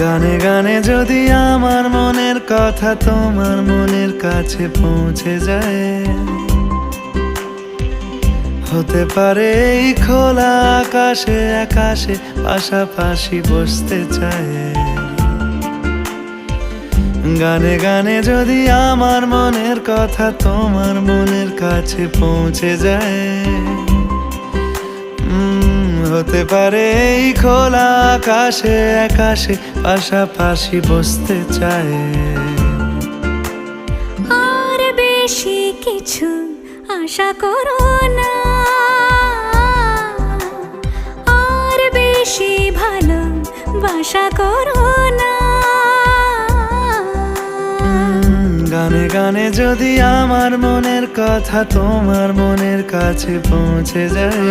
গানে গানে যদি আমার মনের কথা তোমার মনের কাছে পৌঁছে যায়, হতে পারে এই খোলা আকাশে আকাশে পাশাপাশি বসতে চায়। গানে গানে যদি আমার মনের কথা তোমার মনের কাছে পৌঁছে যায়, হতে পারে এই খোলা আকাশে আকাশে পাশাপাশি বসতে চায়। আর বেশি কিছু আশা করো না, আর বেশি ভালোবাসা করো না। গানে গানে যদি আমার মনের কথা তোমার মনের কাছে পৌঁছে যায়,